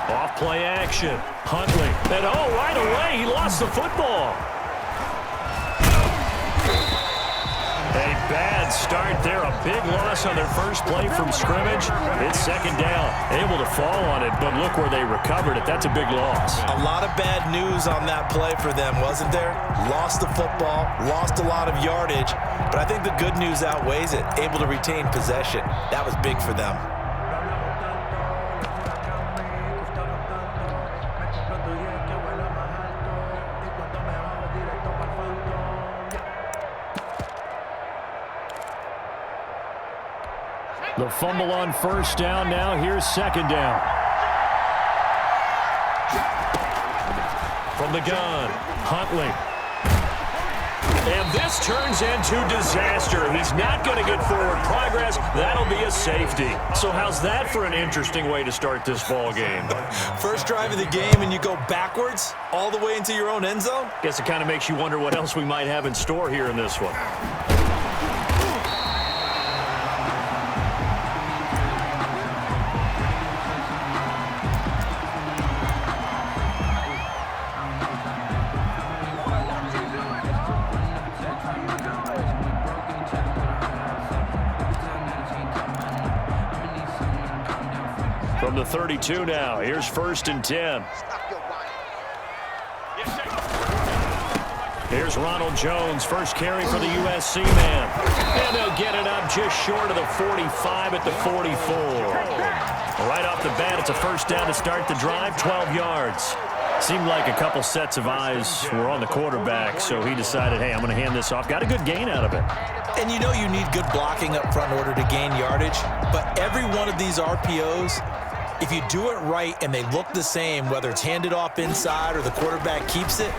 Off play action. Huntley. And right away, he lost the football. A bad start there. A big loss on their first play from scrimmage. It's second down. Able to fall on it, but look where they recovered it. That's a big loss. A lot of bad news on that play for them, wasn't there? Lost the football, lost a lot of yardage, but I think the good news outweighs it. Able to retain possession. That was big for them. The fumble on first down. Now here's second down. From the gun, Huntley. And this turns into disaster. He's not going to get forward progress. That'll be a safety. So how's that for an interesting way to start this ball game? First drive of the game and you go backwards all the way into your own end zone? Guess it kind of makes you wonder what else we might have in store here in this one. From the 32 now, here's first and 10. Here's Ronald Jones, first carry for the USC man. And they'll get it up just short of the 45 at the 44. Right off the bat, it's a first down to start the drive, 12 yards. Seemed like a couple sets of eyes were on the quarterback, so he decided, hey, I'm going to hand this off. Got a good gain out of it. And you know you need good blocking up front in order to gain yardage, but every one of these RPOs, if you do it right and they look the same, whether it's handed off inside or the quarterback keeps it,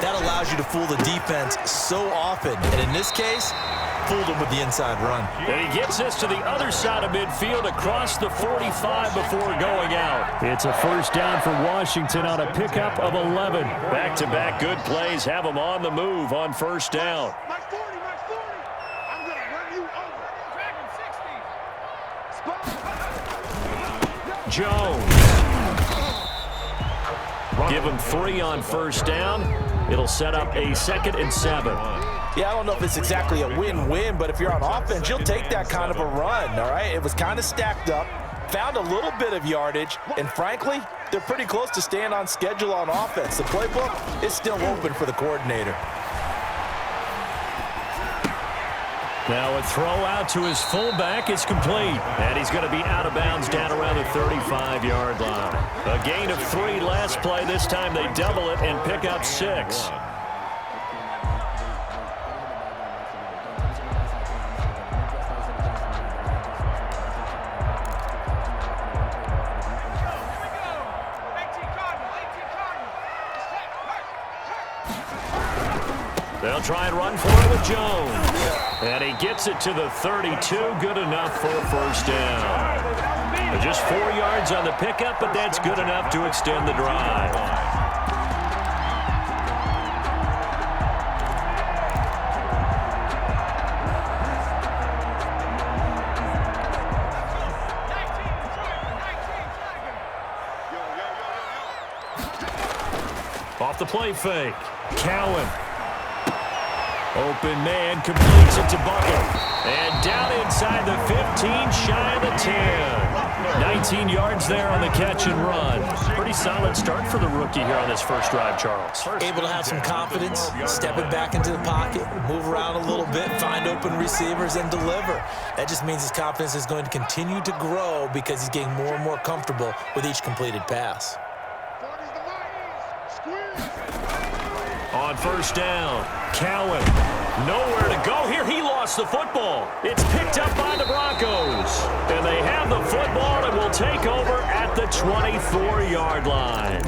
that allows you to fool the defense so often. And in this case, fooled him with the inside run. And he gets this to the other side of midfield across the 45 before going out. It's a first down for Washington on a pickup of 11. Back-to-back good plays have them on the move on first down. Jones. Give him 3 on first down. It'll set up a 2nd and 7. Yeah, I don't know if it's exactly a win-win, but if you're on offense, you'll take that kind of a run, all right? It was kind of stacked up, found a little bit of yardage, and frankly, they're pretty close to staying on schedule on offense. The playbook is still open for the coordinator. Now a throw out to his fullback is complete. And he's going to be out of bounds down around the 35-yard line. A gain of 3 last play. This time they double it and pick up 6. They'll try and run for it with Jones. And he gets it to the 32. Good enough for a first down. Just 4 yards on the pickup, but that's good enough to extend the drive. Off the play fake. Cowan. Open man completes it to Bucket. And down inside the 15, shy of the 10. 19 yards there on the catch and run. Pretty solid start for the rookie here on this first drive, Charles. Able to have some confidence, step it back into the pocket, move around a little bit, find open receivers, and deliver. That just means his confidence is going to continue to grow because he's getting more and more comfortable with each completed pass. On first down, Cowan, nowhere to go here. He lost the football. It's picked up by the Broncos. And they have the football and will take over at the 24-yard line.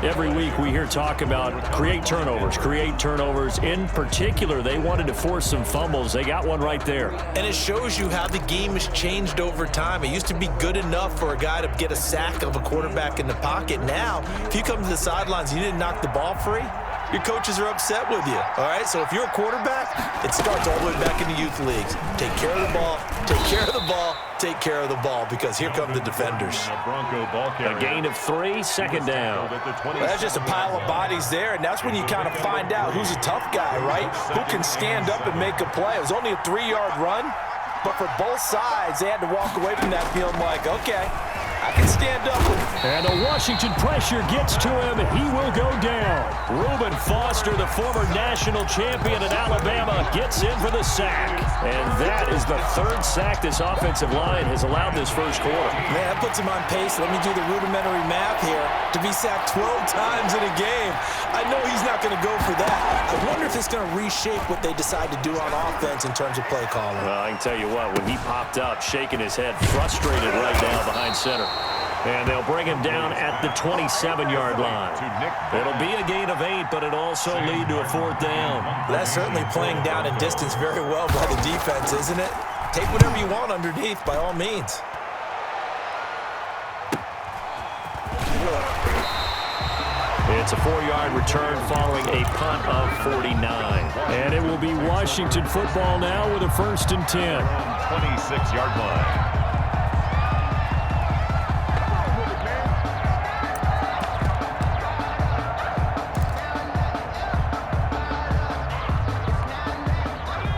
Every week we hear talk about create turnovers. In particular, they wanted to force some fumbles. They got one right there. And it shows you how the game has changed over time. It used to be good enough for a guy to get a sack of a quarterback in the pocket. Now, if you come to the sidelines and you didn't knock the ball free, your coaches are upset with you, all right? So if you're a quarterback, It starts all the way back in the youth leagues. Take care of the ball, take care of the ball, take care of the ball, because here come the defenders. A gain of 3, second down. Well, that's just a pile of bodies there, and that's when you kind of find out who's a tough guy, right? Who can stand up and make a play. It was only a 3-yard run, but for both sides, they had to walk away from that feeling like, okay, I can stand up. And a Washington pressure gets to him. He will go down. Reuben Foster, the former national champion at Alabama, gets in for the sack. And that is the 3rd sack this offensive line has allowed this first quarter. Man, that puts him on pace. Let me do the rudimentary math here. To be sacked 12 times in a game, I know he's not going to go for that. I wonder if it's going to reshape what they decide to do on offense in terms of play calling. Well, I can tell you what, when he popped up, shaking his head, frustrated right now behind center. And they'll bring him down at the 27-yard line. It'll be a gain of 8, but it'll also lead to a 4th down. That's certainly playing down in distance very well by the defense, isn't it? Take whatever you want underneath, by all means. It's a 4-yard return following a punt of 49. And it will be Washington football now with a 1st and 10. 26-yard line.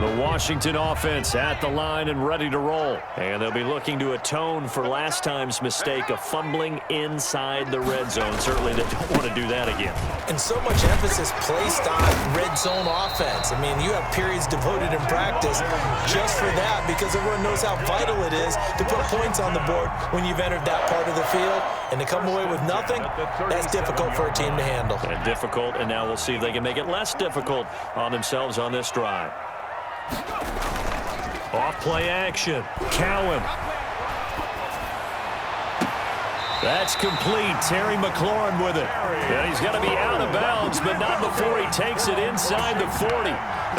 The Washington offense at the line and ready to roll. And they'll be looking to atone for last time's mistake of fumbling inside the red zone. Certainly they don't want to do that again. And so much emphasis placed on red zone offense. I mean, you have periods devoted in practice just for that, because everyone knows how vital it is to put points on the board when you've entered that part of the field. And to come away with nothing, that's difficult for a team to handle. And difficult, and now we'll see if they can make it less difficult on themselves on this drive. Off play action. Cowan. That's complete. Terry McLaurin with it. And he's going to be out of bounds, but not before he takes it inside the 40.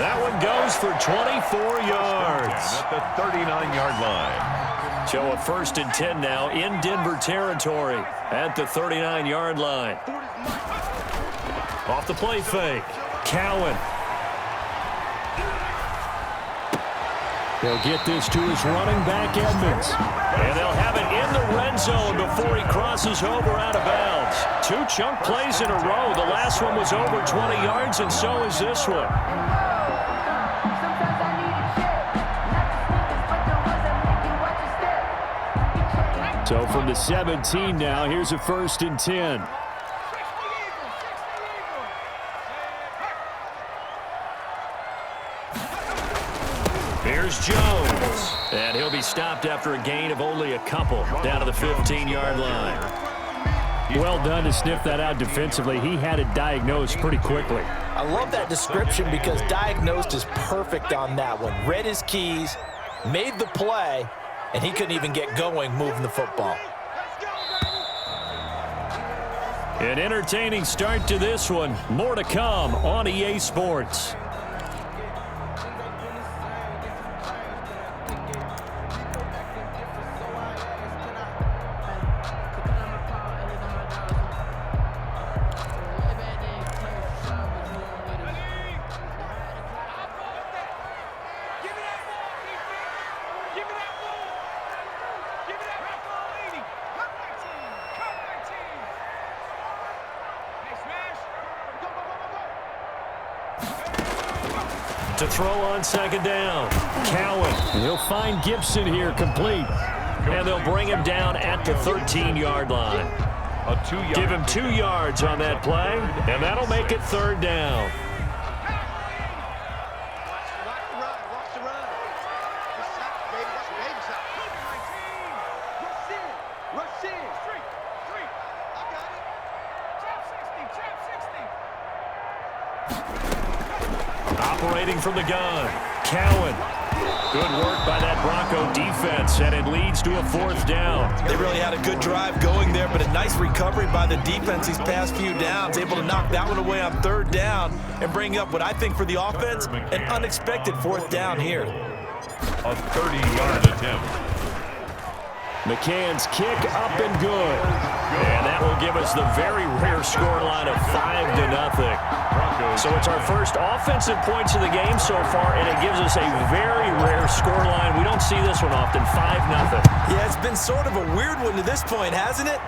That one goes for 24 yards. At the 39-yard line. So a 1st and 10 now in Denver territory at the 39-yard line. Off the play fake. Cowan. They'll get this to his running back, Edmonds. And they'll have it in the red zone before he crosses over out of bounds. 2 chunk plays in a row. The last one was over 20 yards, and so is this one. So from the 17 now, here's a 1st and 10. Here's Jones. And he'll be stopped after a gain of only a couple down to the 15-yard line. Well done to sniff that out defensively. He had it diagnosed pretty quickly. I love that description, because diagnosed is perfect on that one. Read his keys, made the play, and he couldn't even get going moving the football. An entertaining start to this one. More to come on EA Sports. To throw on 2nd down. Cowan. He'll find Gibson here complete. And they'll bring him down at the 13-yard line. Give him 2 yards on that play, and that'll make it 3rd down. Operating from the gun, Cowan. Good work by that Bronco defense, and it leads to a 4th down. They really had a good drive going there, but a nice recovery by the defense these past few downs, able to knock that one away on 3rd down and bring up what I think for the offense, an unexpected 4th down here. A 30-yard attempt. McCann's kick up and good. And that will will give us the very rare scoreline of 5-0. So it's our first offensive points of the game so far, and it gives us a very rare scoreline. We don't see this one often, 5-0. Yeah, it's been sort of a weird one to this point, hasn't it?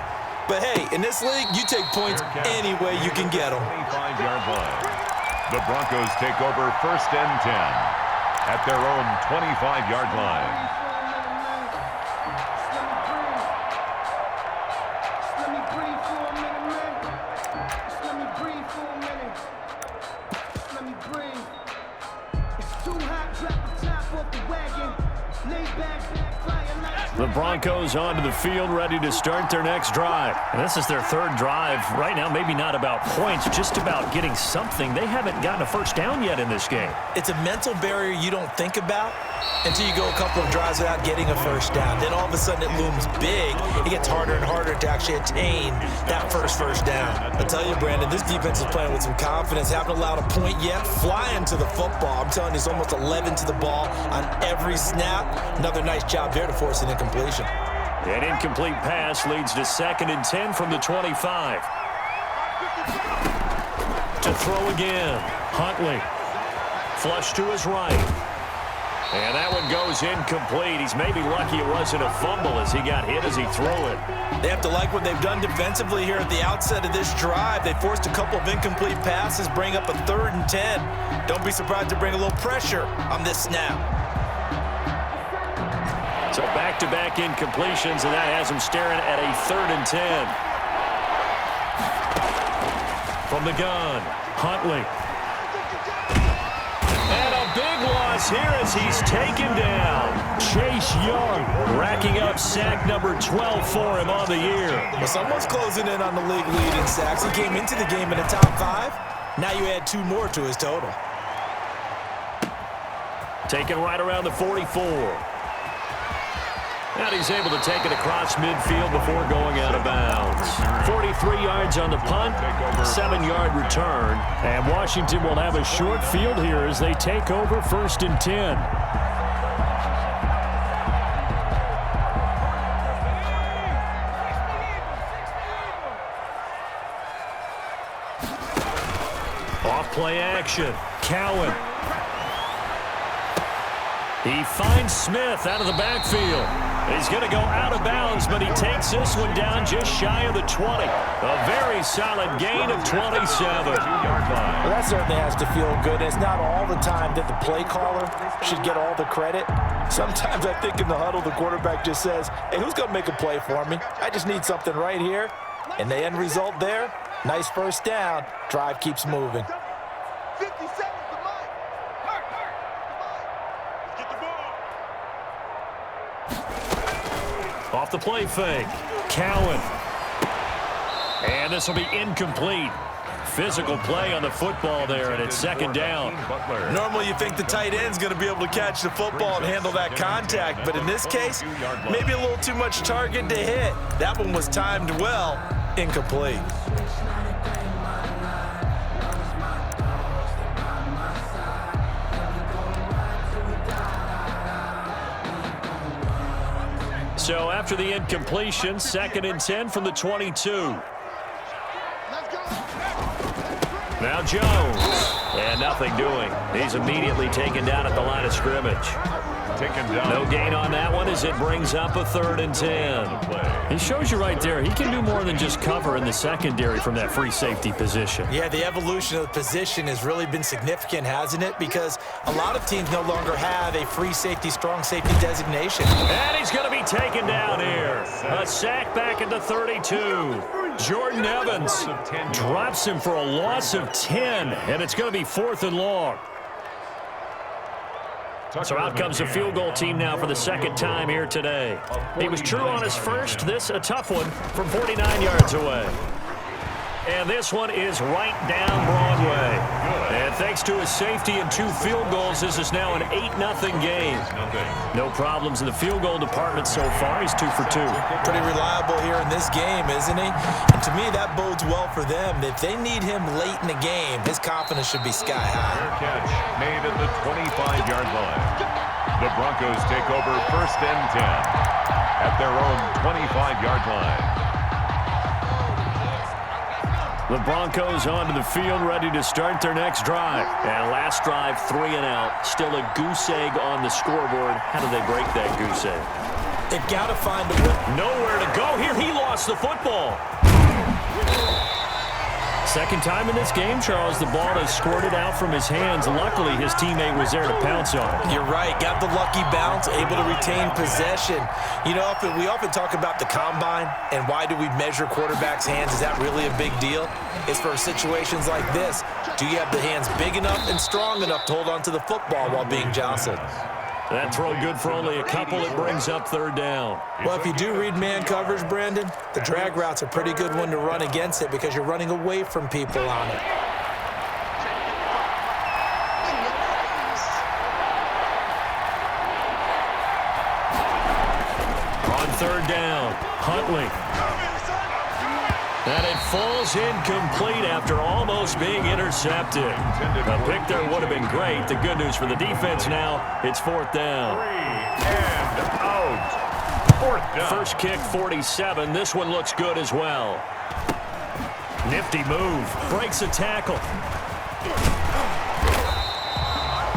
But hey, in this league, you take points any way you can get them. 25-yard line. The Broncos take over 1st and 10 at their own 25-yard line. The Broncos onto the field, ready to start their next drive. And this is their 3rd drive. Right now, maybe not about points, just about getting something. They haven't gotten a first down yet in this game. It's a mental barrier you don't think about until you go a couple of drives without getting a first down. Then all of a sudden it looms big. It gets harder and harder to actually attain that first down. I tell you, Brandon, this defense is playing with some confidence. Haven't allowed a point yet. Flying to the football. I'm telling you, it's almost 11 to the ball on every snap. Another nice job there to force an incompletion. An incomplete pass leads to 2nd and 10 from the 25. To throw again. Huntley. Flush to his right. And that one goes incomplete. He's maybe lucky it wasn't a fumble as he got hit as he threw it. They have to like what they've done defensively here at the outset of this drive. They forced a couple of incomplete passes, bring up a 3rd and 10. Don't be surprised to bring a little pressure on this snap. So back-to-back incompletions, and that has him staring at a 3rd and 10. From the gun, Huntley. And a big loss here as he's taken down. Chase Young racking up sack number 12 for him on the year. Well, someone's closing in on the league lead in sacks. He came into the game in the top 5. Now you add 2 more to his total. Taken right around the 44. And he's able to take it across midfield before going out of bounds. 43 yards on the punt, 7-yard return. And Washington will have a short field here as they take over 1st and 10. Off play action. Cowan. He finds Smith out of the backfield. He's going to go out of bounds, but he takes this one down just shy of the 20. A very solid gain of 27. Well, that certainly has to feel good. It's not all the time that the play caller should get all the credit. Sometimes I think in the huddle, the quarterback just says, hey, who's going to make a play for me? I just need something right here. And the end result there, nice first down. Drive keeps moving. 50 seconds to mine. Get the ball. Off the play fake. Cowan. And this will be incomplete. Physical play on the football there, and it's 2nd down. Normally you think the tight end's going to be able to catch the football and handle that contact, but in this case, maybe a little too much target to hit. That one was timed well, incomplete. So after the incompletion, 2nd and 10 from the 22. Now Jones. And nothing doing. He's immediately taken down at the line of scrimmage. Taken down. No gain on that one as it brings up a 3rd and 10. He shows you right there, he can do more than just cover in the secondary from that free safety position. Yeah, the evolution of the position has really been significant, hasn't it? Because a lot of teams no longer have a free safety, strong safety designation. And he's going to be taken down here. A sack back at the 32. Jordan Evans drops him for a loss of 10, and it's going to be 4th and long. So out comes the field goal team now for the 2nd time here today. He was true on his first. This a tough one from 49 yards away. And this one is right down Broadway. And thanks to his safety and 2 field goals, this is now an 8-0 game. No problems in the field goal department so far. He's 2 for 2. Pretty reliable here in this game, isn't he? And to me, that bodes well for them. If they need him late in the game, his confidence should be sky high. Fair catch made at the 25-yard line. The Broncos take over 1st and 10 at their own 25-yard line. The Broncos onto the field, ready to start their next drive. And last drive, 3 and out. Still a goose egg on the scoreboard. How do they break that goose egg? They've got to find a way. Nowhere to go here. He lost the football. Second time in this game, Charles, the ball has squirted out from his hands. Luckily, his teammate was there to pounce on it. You're right. Got the lucky bounce, able to retain possession. You know, we often talk about the combine and why do we measure quarterbacks' hands. Is that really a big deal? It's for situations like this. Do you have the hands big enough and strong enough to hold on to the football while being jostled? That throw good for only a couple. It brings up third down. Well, if you do read man coverage, Brandon, the drag route's a pretty good one to run against it because you're running away from people on it. On third down, Huntley. And it falls incomplete after almost being intercepted. A pick there would have been great. The good news for the defense now, it's fourth down. 3 and out. Fourth down. First kick, 47. This one looks good as well. Nifty move. Breaks a tackle.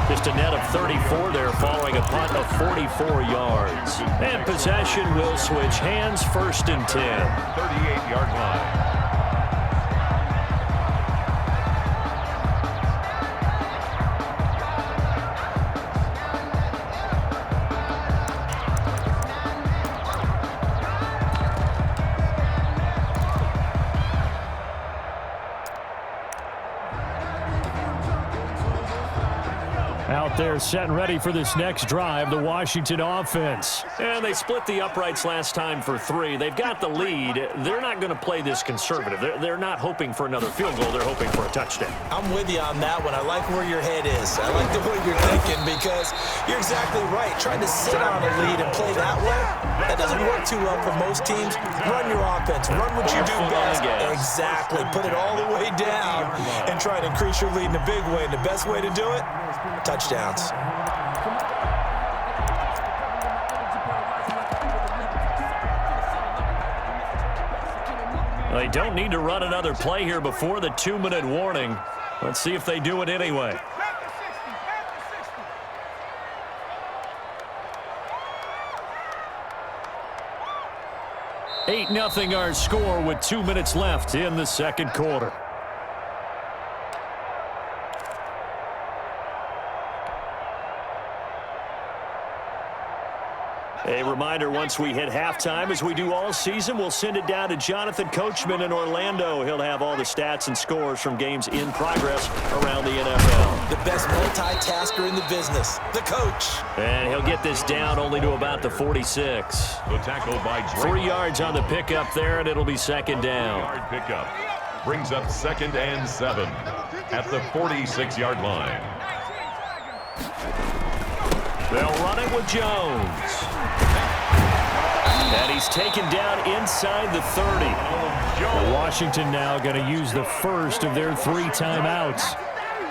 Just a net of 34 there following a punt of 44 yards. And possession will switch hands, first and 10. 38-yard line. Out there set and ready for this next drive, the Washington offense. And they split the uprights last time for 3. They've got the lead. They're not going to play this conservative. They're not hoping for another field goal. They're hoping for a touchdown. I'm with you on that one. I like where your head is. I like the way you're thinking because you're exactly right. Trying to sit on a lead and play that way, that doesn't work too well for most teams. Run your offense. Run what you do best. Exactly. Put it all the way down and try to increase your lead in a big way. And the best way to do it, touchdowns. They don't need to run another play here before the 2-minute warning. Let's see if they do it anyway. Eight 8-0 our score with 2 minutes left in the second quarter. A reminder, once we hit halftime, as we do all season, we'll send it down to Jonathan Coachman in Orlando. He'll have all the stats and scores from games in progress around the NFL. The best multitasker in the business, the coach. And he'll get this down only to about the 46. The tackle by Drake. 3 yards on the pickup there, and it'll be second down. 3-yard pickup. Brings up 2nd and 7 at the 46-yard line. They'll run it with Jones. And he's taken down inside the 30. Washington now going to use the first of their 3 timeouts,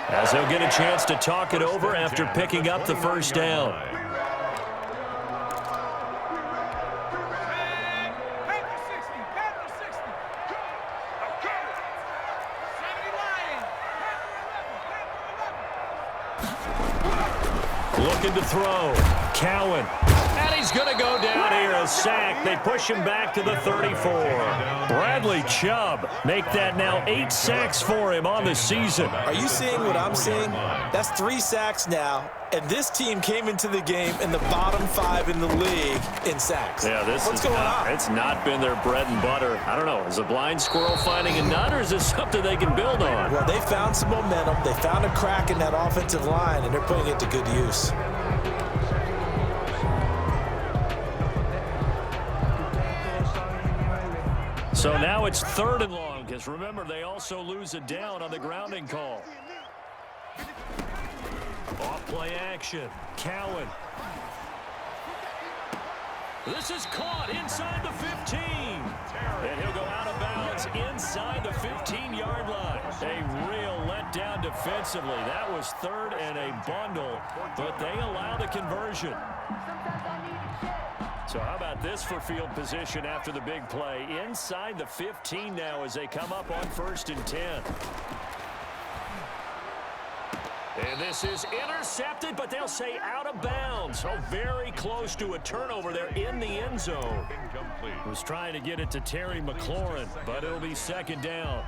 as he'll get a chance to talk it over after picking up the first down. Looking to throw. Cowan. And he's going to go down here. A sack. They push him back to the 34. Bradley Chubb make that now 8 sacks for him on the season. Are you seeing what I'm seeing? That's 3 sacks now. And this team came into the game in the bottom 5 in the league in sacks. Yeah, What's going on? It's not been their bread and butter. I don't know. Is a blind squirrel finding a nut, or is this something they can build on? Well, they found some momentum. They found a crack in that offensive line, and they're putting it to good use. So now it's 3rd and long, because remember, they also lose it down on the grounding call. Off play action. Cowan. This is caught inside the 15. And he'll go out of bounds inside the 15-yard line. A real letdown defensively. That was 3rd and a bundle, but they allow the conversion. So how about this for field position after the big play? Inside the 15 now as they come up on 1st and 10. And this is intercepted, but they'll say out of bounds. So very close to a turnover there in the end zone. Incomplete. Was trying to get it to Terry McLaurin, but it'll be 2nd down.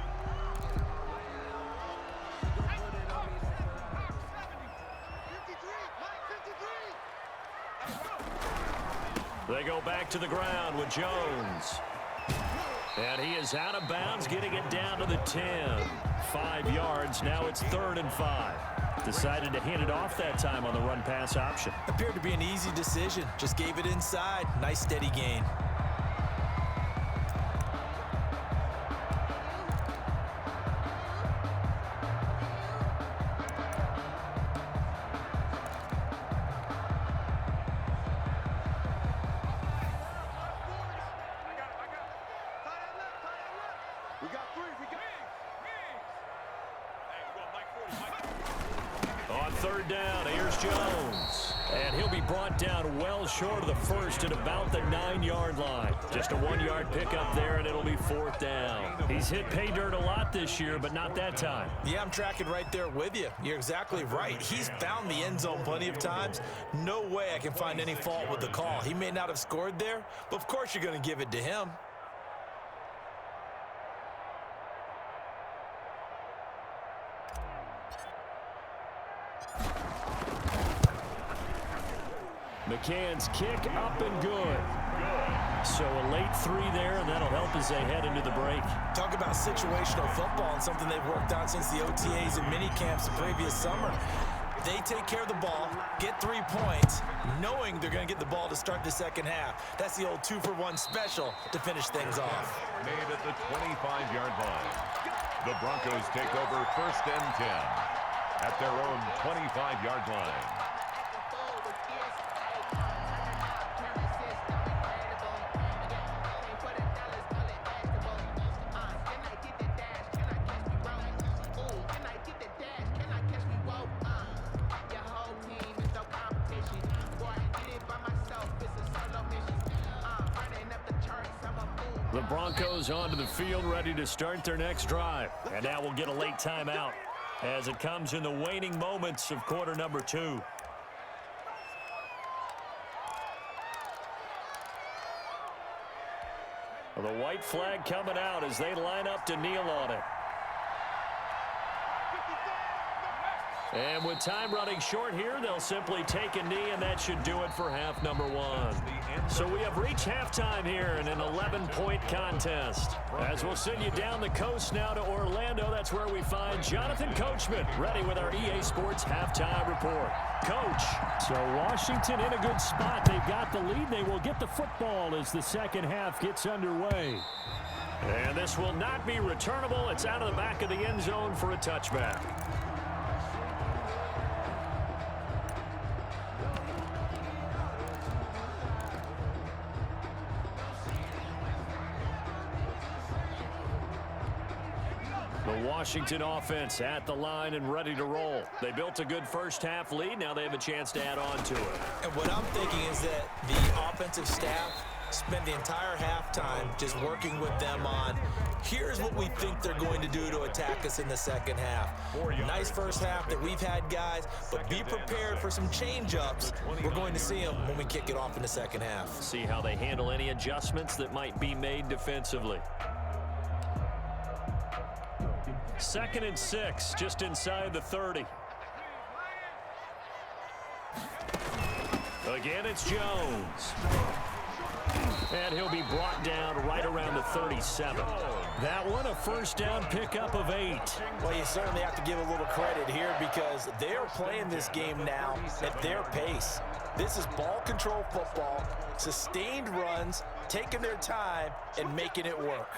They go back to the ground with Jones. And he is out of bounds, getting it down to the 10. 5 yards. Now it's 3rd and 5. Decided to hand it off that time on the run-pass option. Appeared to be an easy decision. Just gave it inside. Nice steady gain. On 3rd down, here's Jones. And he'll be brought down well short of the first at about the 9-yard line. Just a 1-yard pickup there, and it'll be 4th down. He's hit pay dirt a lot this year, but not that time. Yeah, I'm tracking right there with you. You're exactly right. He's found the end zone plenty of times. No way I can find any fault with the call. He may not have scored there, but of course you're going to give it to him. McCann's kick up and good. So a late 3 there, and that'll help as they head into the break. Talk about situational football and something they've worked on since the OTAs and mini camps the previous summer. They take care of the ball, get 3 points, knowing they're going to get the ball to start the second half. That's the old 2-for-1 special to finish things off. Made at the 25-yard line. The Broncos take over 1st and 10 at their own 25-yard line. The Broncos onto the field, ready to start their next drive. And now we'll get a late timeout as it comes in the waning moments of quarter number 2. The white flag coming out as they line up to kneel on it. And with time running short here, they'll simply take a knee, and that should do it for half number 1. So we have reached halftime here in an 11-point contest. As we'll send you down the coast now to Orlando, that's where we find Jonathan Coachman, ready with our EA Sports Halftime Report. Coach. So Washington in a good spot. They've got the lead. They will get the football as the second half gets underway. And this will not be returnable. It's out of the back of the end zone for a touchback. The Washington offense at the line and ready to roll. They built a good first-half lead. Now they have a chance to add on to it. And what I'm thinking is that the offensive staff spent the entire halftime just working with them on, here's what we think they're going to do to attack us in the second half. Nice first half that we've had, guys, but be prepared for some change-ups. We're going to see them when we kick it off in the second half. See how they handle any adjustments that might be made defensively. 2nd and 6, just inside the 30. Again, it's Jones. And he'll be brought down right around the 37. That one, a first down pickup of 8. Well, you certainly have to give a little credit here because they're playing this game now at their pace. This is ball control football, sustained runs, taking their time, and making it work.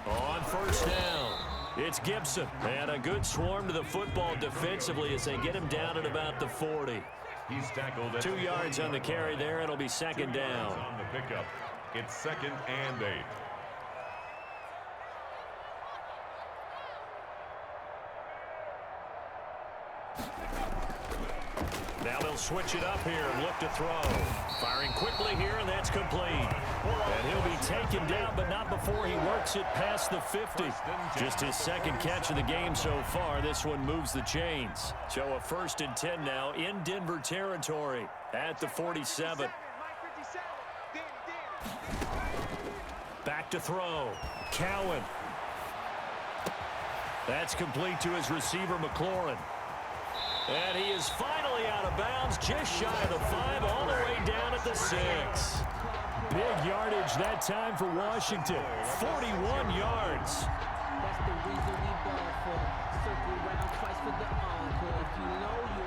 On first down, it's Gibson. And a good swarm to the football defensively as they get him down at about the 40. He's tackled at 2 yards on the carry there. It'll be second down. on the pickup. It's 2nd and 8. switch it up here and look to throw. Firing quickly here, and that's complete. And he'll be taken down, but not before he works it past the 50. Just his second catch of the game so far. This one moves the chains. So a 1st and 10 now in Denver territory at the 47. Back to throw. Cowan. That's complete to his receiver, McLaurin. And he is finally out of bounds, just shy of the 5, all the way down at the 6. Big yardage that time for Washington, 41 yards. That's the reason we ball for. Circle round twice for the encore. If you know, you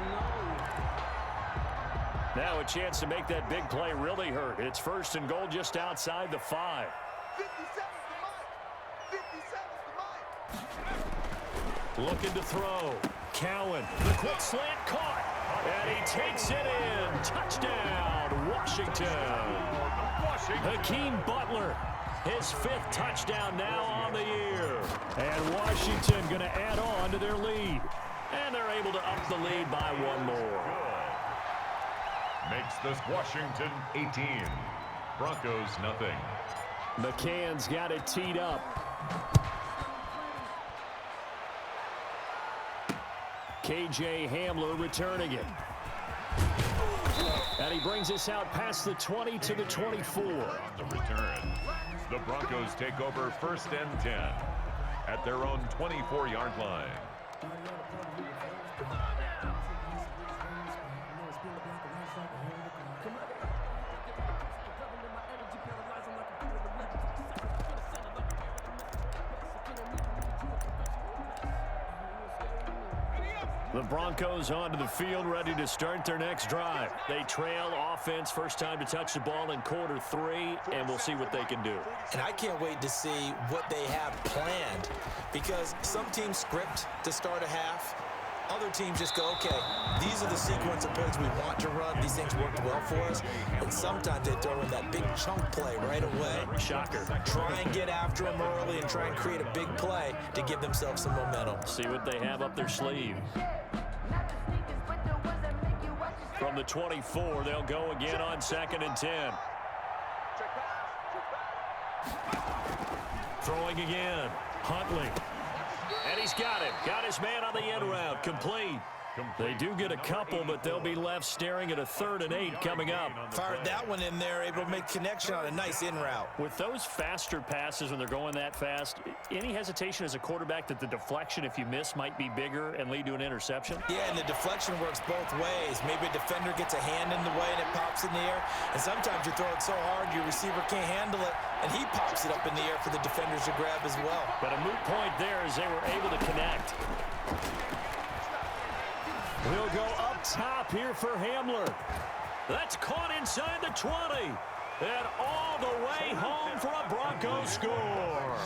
know. Now a chance to make that big play really hurt. It's 1st and goal just outside the 5. 57's the mic. 57's the mic. Looking to throw. Cowan, the quick slant caught. And he takes it in. Touchdown, Washington. Hakeem Butler, his 5th touchdown now on the year. And Washington going to add on to their lead. And they're able to up the lead by 1 more. Makes this Washington 18. Broncos nothing. McCann's got it teed up. KJ Hamler returning it. And he brings us out past the 20 to the 24. On the return, the Broncos take over 1st and 10 at their own 24-yard line. The Broncos onto the field, ready to start their next drive. They trail offense, first time to touch the ball in quarter 3, and we'll see what they can do. And I can't wait to see what they have planned, because some teams script to start a half. Other teams just go, okay, these are the sequence of plays we want to run. These things worked well for us. And sometimes they throw in that big chunk play right away. Shocker. Try and get after them early and try and create a big play to give themselves some momentum. See what they have up their sleeve. From the 24, they'll go again on 2nd and 10. Throwing again. Huntley. And he's got him. Got his man on the end route. Complete. They do get a couple, but they'll be left staring at a 3rd and 8 coming up. Fired that one in there, able to make connection on a nice in route. With those faster passes when they're going that fast, any hesitation as a quarterback that the deflection, if you miss, might be bigger and lead to an interception? Yeah, and the deflection works both ways. Maybe a defender gets a hand in the way and it pops in the air. And sometimes you throw it so hard your receiver can't handle it, and he pops it up in the air for the defenders to grab as well. But a moot point there as they were able to connect. We'll go up top here for Hamler. That's caught inside the 20. And all the way home for a Broncos score.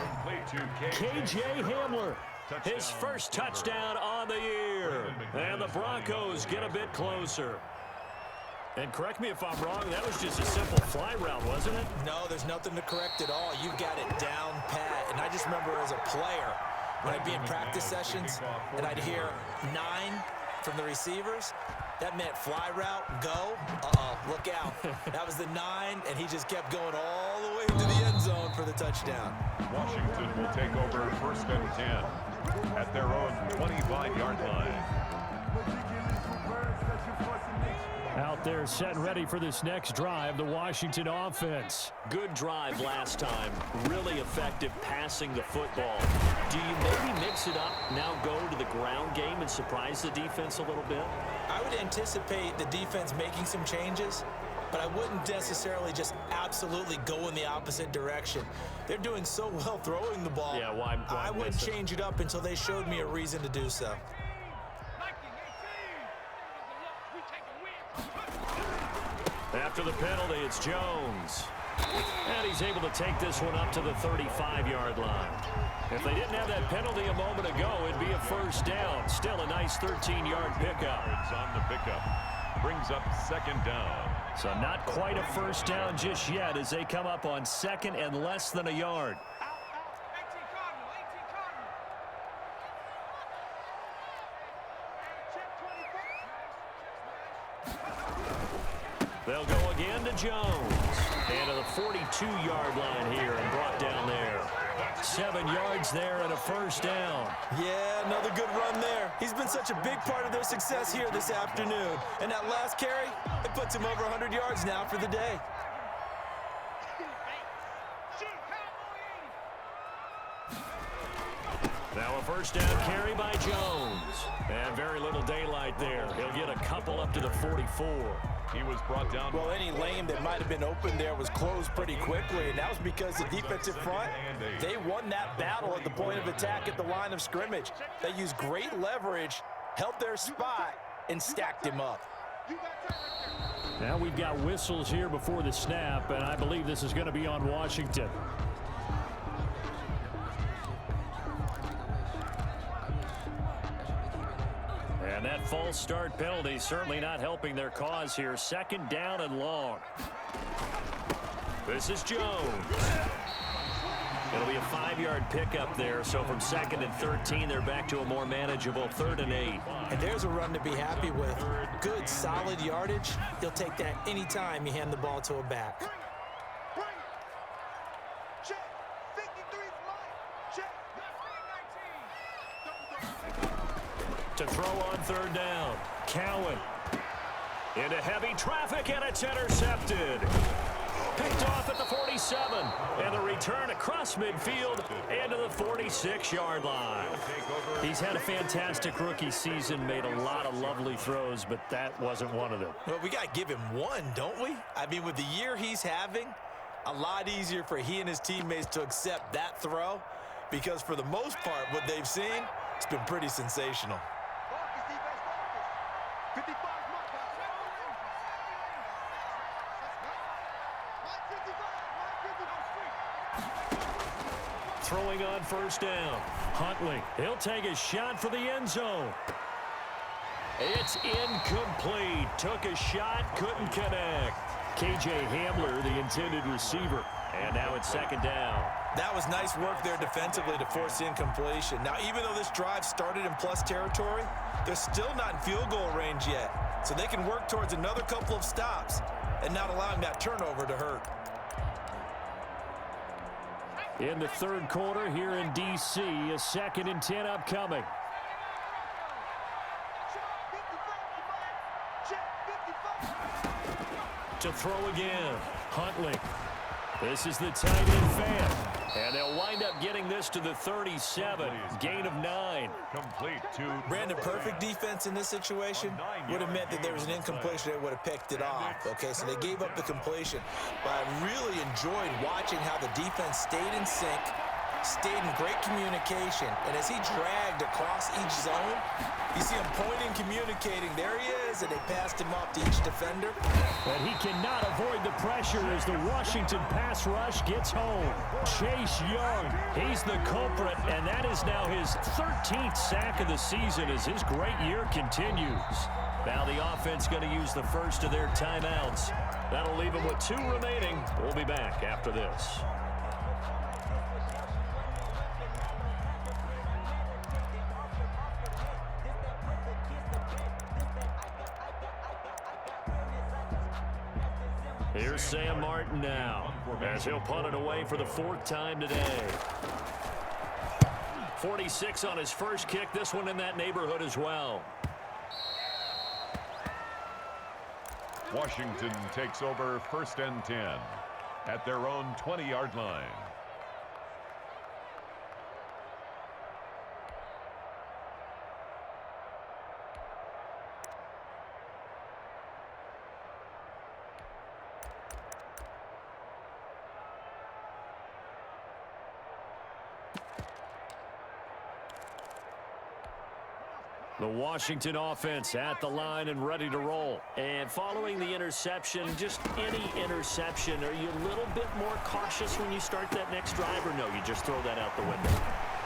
KJ Hamler, his 1st touchdown on the year. And the Broncos get a bit closer. And correct me if I'm wrong, that was just a simple fly route, wasn't it? No, there's nothing to correct at all. You got it down pat. And I just remember as a player, when I'd be in practice sessions and I'd hear 9 from the receivers, that meant fly route, go, look out. That was the 9, and he just kept going all the way to the end zone for the touchdown. Washington will take over 1st and 10 at their own 25-yard line. Out there set and ready for this next drive, the Washington offense. Good drive last time. Really effective passing the football. Do you maybe mix it up, now go to the ground game and surprise the defense a little bit? I would anticipate the defense making some changes, but I wouldn't necessarily just absolutely go in the opposite direction. They're doing so well throwing the ball. Yeah, why I wouldn't change it up until they showed me a reason to do so. After the penalty, it's Jones. And he's able to take this one up to the 35-yard line. If they didn't have that penalty a moment ago, it'd be a 1st down. Still a nice 13-yard pickup. It's on the pickup. Brings up 2nd down. So not quite a 1st down just yet as they come up on 2nd and less than a yard. They'll go again to Jones. And to the 42-yard line here and brought down there. 7 yards there and a first down. Yeah, another good run there. He's been such a big part of their success here this afternoon. And that last carry, it puts him over 100 yards now for the day. Now a first down carry by Jones. And very little daylight there. He'll get a couple up to the 44. He was brought down. Well, any lane that might have been open there was closed pretty quickly, and that was because the defensive front, they won that battle at the point of attack at the line of scrimmage. They used great leverage, held their spot, and stacked him up. Now we've got whistles here before the snap, and I believe this is going to be on Washington. And that false start penalty certainly not helping their cause here. 2nd down and long. This is Jones. It'll be a 5-yard pickup there. So from 2nd and 13, they're back to a more manageable 3rd and 8. And there's a run to be happy with. Good, solid yardage. You'll take that anytime you hand the ball to a back. Check. 53 is mine. Check. To throw on 3rd down. Cowan. Into heavy traffic, and it's intercepted. Picked off at the 47. And the return across midfield and to the 46-yard line. He's had a fantastic rookie season, made a lot of lovely throws, but that wasn't one of them. Well, we got to give him one, don't we? I mean, with the year he's having, a lot easier for he and his teammates to accept that throw, because for the most part, what they've seen, it's been pretty sensational. Marcus, defense, Marcus. 55 is my guy. Mike 55. Throwing on 1st down. Huntley, he'll take a shot for the end zone. It's incomplete. Took a shot, couldn't connect. KJ Hamler, the intended receiver. And now it's 2nd down. That was nice work there defensively to force incompletion. Now, even though this drive started in plus territory, they're still not in field goal range yet. So they can work towards another couple of stops and not allowing that turnover to hurt. In the 3rd quarter here in D.C., a 2nd and 10 upcoming. To throw again, Huntley. This is the tight end fan. And they'll wind up getting this to the 37. Gain of 9. Complete to Brandon, perfect defense in this situation would have meant that there was an incompletion that would have picked it off. Okay, so they gave up the completion. But I really enjoyed watching how the defense stayed in sync, stayed in great communication. And as he dragged across each zone, you see him pointing, communicating. There he is, and they passed him off to each defender. But he cannot avoid the pressure as the Washington pass rush gets home. Chase Young, he's the culprit, and that is now his 13th sack of the season as his great year continues. Now the offense going to use the first of their timeouts. That'll leave them with 2 remaining. We'll be back after this. Here's Sam Martin now, as he'll punt it away for the 4th time today. 46 on his first kick, this one in that neighborhood as well. Washington takes over 1st and 10 at their own 20-yard line. The Washington offense at the line and ready to roll. And following the interception, just any interception, are you a little bit more cautious when you start that next drive, or no, you just throw that out the window?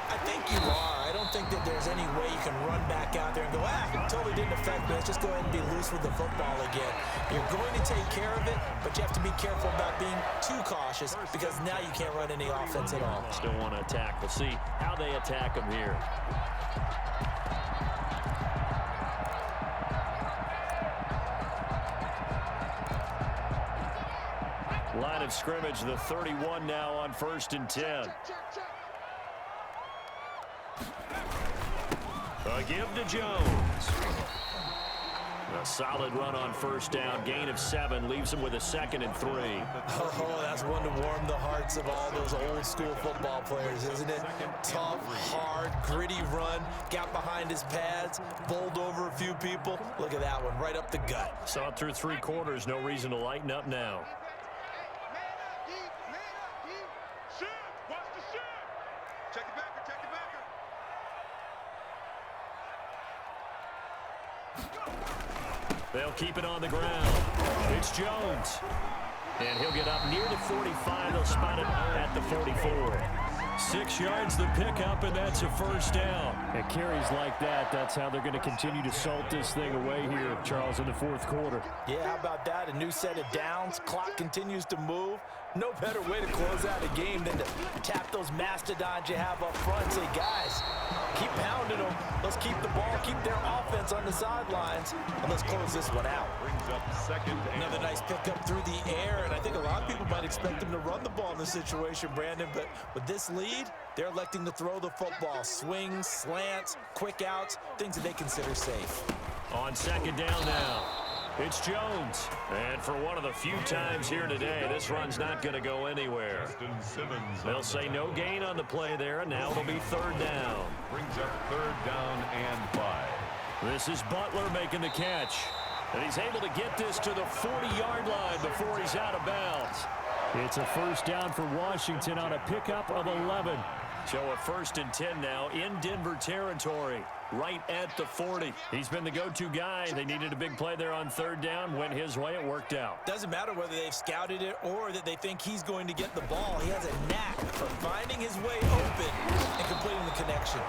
I think you are. I don't think that there's any way you can run back out there and go, it totally didn't affect me. Let's just go ahead and be loose with the football again. You're going to take care of it, but you have to be careful about being too cautious because now you can't run any offense at all. Still want to attack. We'll see how they attack them here. Line of scrimmage, the 31 now on 1st and 10. A give to Jones. A solid run on 1st down. Gain of 7 leaves him with a 2nd and 3. Oh, that's one to warm the hearts of all those old school football players, isn't it? Tough, hard, gritty run. Got behind his pads, bowled over a few people. Look at that one, right up the gut. Saw it through 3 quarters. No reason to lighten up now. Check it backer, check it backer. They'll keep it on the ground. It's Jones. And he'll get up near the 45. They'll spot it at the 44. 6 yards the pickup, and that's a 1st down. And carries like that, that's how they're going to continue to salt this thing away here, Charles, in the 4th quarter. Yeah, how about that? A new set of downs. Clock continues to move. No better way to close out a game than to tap those mastodons you have up front and say, guys, keep pounding them. Let's keep the ball, keep their offense on the sidelines, and let's close this one out. Brings up 2nd and Another nice pickup through the air, and I think a lot of people might expect him to run the ball in this situation, Brandon, but with this lead, they're electing to throw the football. Swings, slants, quick outs, things that they consider safe. On 2nd down now, it's Jones. And for one of the few times here today, this run's not going to go anywhere. Justin Simmons. They'll say no gain on the play there, and now it'll be 3rd down. Brings up 3rd down and 5. This is Butler making the catch. And he's able to get this to the 40-yard line before he's out of bounds. It's a 1st down for Washington on a pickup of 11. So a 1st and 10 now in Denver territory, right at the 40. He's been the go-to guy. They needed a big play there on 3rd down. Went his way. It worked out. Doesn't matter whether they've scouted it or that they think he's going to get the ball. He has a knack for finding his way open and completing the connection.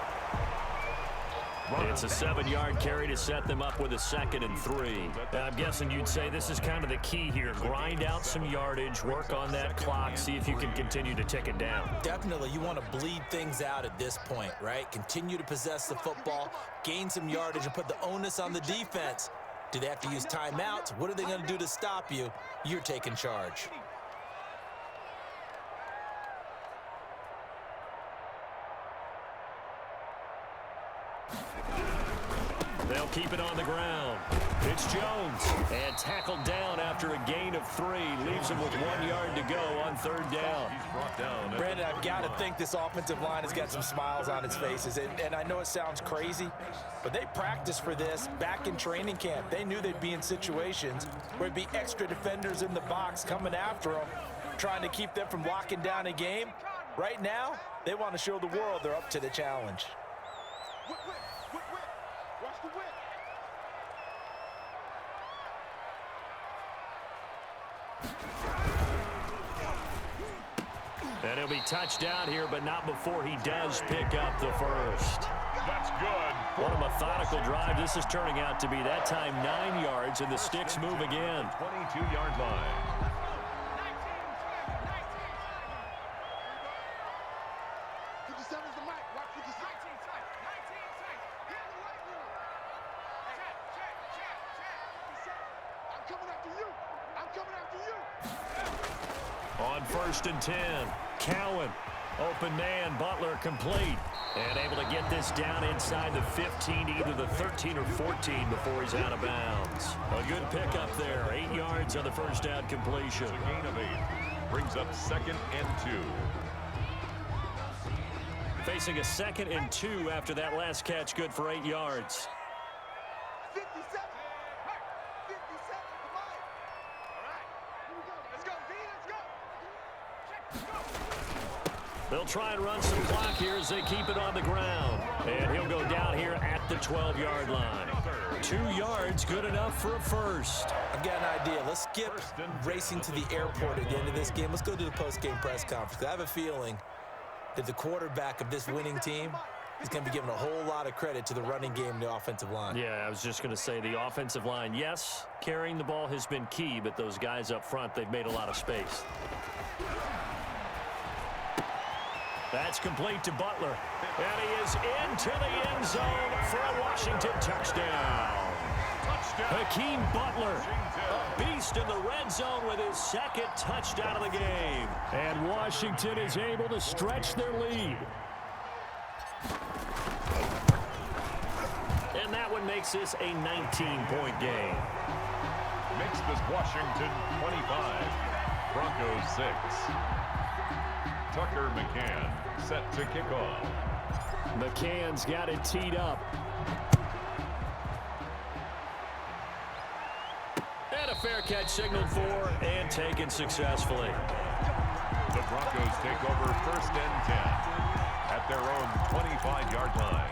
It's a 7-yard carry to set them up with a 2nd and 3. I'm guessing you'd say this is kind of the key here. Grind out some yardage, work on that clock, see if you can continue to tick it down. Definitely, you want to bleed things out at this point, right? Continue to possess the football, gain some yardage, and put the onus on the defense. Do they have to use timeouts? What are they going to do to stop you? You're taking charge. They'll keep it on the ground. It's Jones. And tackled down after a gain of 3. Leaves him with 1 yard to go on 3rd down. He's brought down. Brandon, I've got to think this offensive line has got some smiles on its faces. And I know it sounds crazy, but they practiced for this back in training camp. They knew they'd be in situations where it'd be extra defenders in the box coming after them, trying to keep them from locking down a game. Right now, they want to show the world they're up to the challenge. Whip, whip, whip, whip. Watch the whip. And he'll be touched down here, but not before he does pick up the 1st. That's good. What a methodical drive. This is turning out to be that time 9 yards, and the sticks move again. 22-yard line. 57's the mic. Watch 57. I'm coming after you. I'm coming after you. On 1st and 10, Cowan, open man, Butler complete. And able to get this down inside the 15, either the 13 or 14 before he's out of bounds. A good pickup there, 8 yards on the 1st down completion. It's a gain of 8. Brings up 2nd and 2. Facing a 2nd and 2 after that last catch, good for 8 yards. 57. 57's the mic. All right. Here we go. Let's go, V. Let's go. They'll try and run some clock here as they keep it on the ground. And he'll go down here at the 12-yard line. 2 yards, good enough for a 1st. I've got an idea. Let's skip racing to the airport at the end of this game. Let's go to the post-game press conference. I have a feeling that the quarterback of this winning team is going to be giving a whole lot of credit to the running game and the offensive line. Yeah, I was just going to say the offensive line, yes, carrying the ball has been key, but those guys up front, they've made a lot of space. That's complete to Butler. And he is into the end zone for a Washington touchdown. Hakeem Butler, a beast in the red zone with his second touchdown of the game. And Washington is able to stretch their lead. And that one makes this a 19-point game. Makes this Washington 25, Broncos 6. Tucker McCann set to kick off. McCann's got it teed up. And a fair catch signaled for and taken successfully. The Broncos take over 1st and 10 at their own 25-yard line.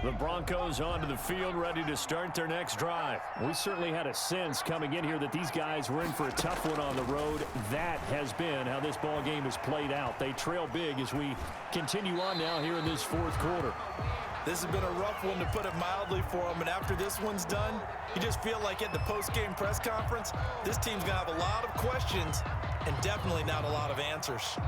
The Broncos onto the field, ready to start their next drive. We certainly had a sense coming in here that these guys were in for a tough one on the road. That has been how this ball game has played out. They trail big as we continue on now here in this 4th quarter. This has been a rough one, to put it mildly, for them. And after this one's done, you just feel like at the post-game press conference, this team's going to have a lot of questions and definitely not a lot of answers.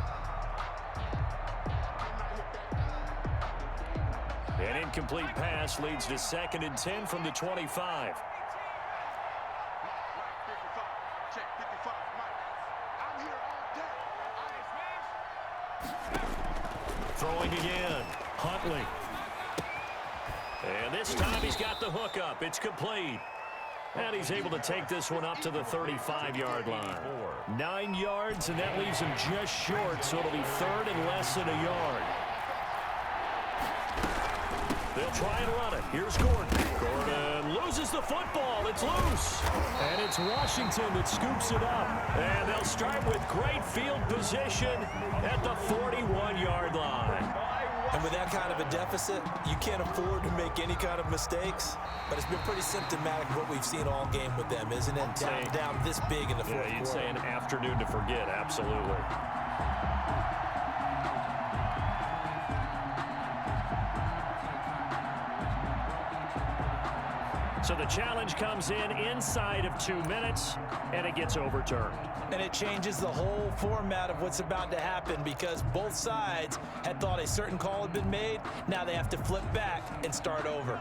An incomplete pass leads to 2nd and 10 from the 25. Throwing again. Huntley. And this time he's got the hook up. It's complete. And he's able to take this one up to the 35-yard line. 9 yards, and that leaves him just short, so it'll be 3rd and less than a yard. They'll try and run it. Here's Gordon. Gordon loses the football. It's loose. And it's Washington that scoops it up. And they'll start with great field position at the 41-yard line. And with that kind of a deficit, you can't afford to make any kind of mistakes. But it's been pretty symptomatic of what we've seen all game with them, isn't it? Down this big in the 4th quarter. Yeah, you'd say an afternoon to forget. Absolutely. So the challenge comes in inside of 2 minutes, and it gets overturned. And it changes the whole format of what's about to happen, because both sides had thought a certain call had been made. Now they have to flip back and start over.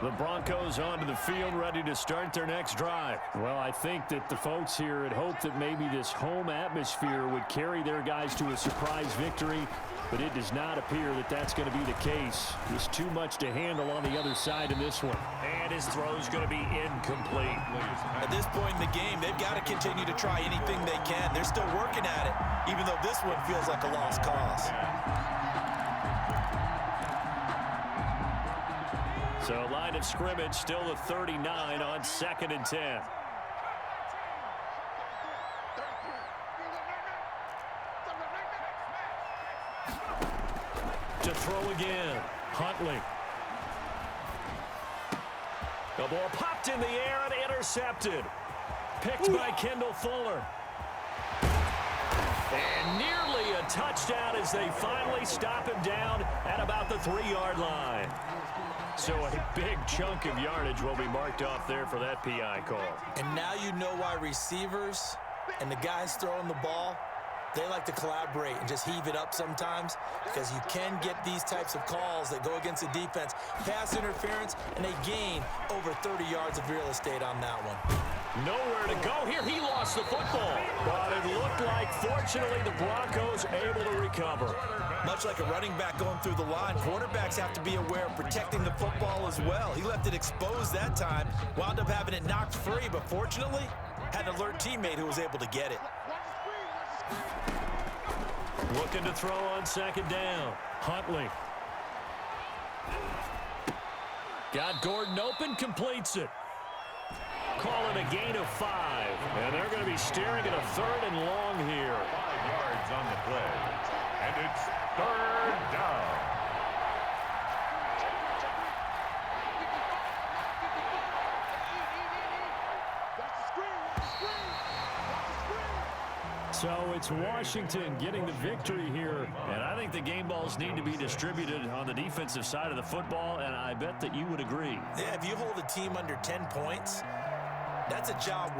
The Broncos onto the field, ready to start their next drive. Well, I think that the folks here had hoped that maybe this home atmosphere would carry their guys to a surprise victory, but it does not appear that that's going to be the case. There's too much to handle on the other side in this one. And his throw is going to be incomplete. At this point in the game, they've got to continue to try anything they can. They're still working at it, even though this one feels like a lost cause. So line of scrimmage still the 39 on 2nd and 10. To throw again. Huntley. The ball popped in the air and intercepted. Picked by Kendall Fuller. And nearly a touchdown as they finally stop him down at about the 3-yard line. So a big chunk of yardage will be marked off there for that PI call. And now you know why receivers and the guys throwing the ball, they like to collaborate and just heave it up sometimes, because you can get these types of calls that go against the defense. Pass interference, and they gain over 30 yards of real estate on that one. Nowhere to go here. He lost the football. But it looked like, fortunately, the Broncos able to recover. Much like a running back going through the line, quarterbacks have to be aware of protecting the football as well. He left it exposed that time, wound up having it knocked free, but fortunately, had an alert teammate who was able to get it. Looking to throw on 2nd down. Huntley. Got Gordon open, completes it. Calling a gain of 5. And they're going to be staring at a 3rd and long here. 5 yards on the play. And it's 3rd down. So it's Washington getting the victory here. And I think the game balls need to be distributed on the defensive side of the football, and I bet that you would agree. Yeah, if you hold a team under 10 points, that's a job well